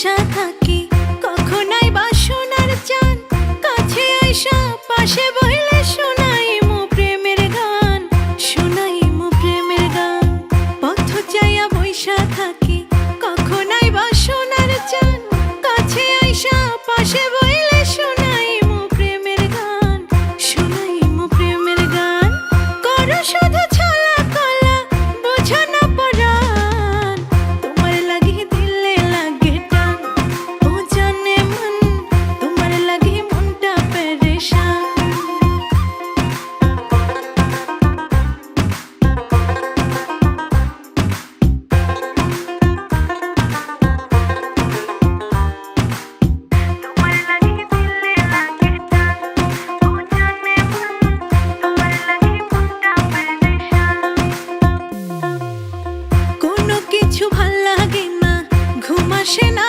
বৈশা থাকি, কখনাই বা সোনার চান কাছে আইসা পাশে বইলে শোনাই মো প্রেমের গান, শোনাই মো প্রেমের গান। পথ চাইয়া বৈশা থাকি, কখনাই বা সোনার চান কাছে আইসা পাশে বইলে শোনাই মো প্রেমের গান, শোনাই মো প্রেমের গান। করো শুধু ছলা কলা বোঝা না পরাণ, তোমার লাগি দিলে লাগে টান, ও জানে মন তোমার লাগি মনটা পেরেশান। কোনো কিছু ভাল লাগে না, ঘুম আসে না।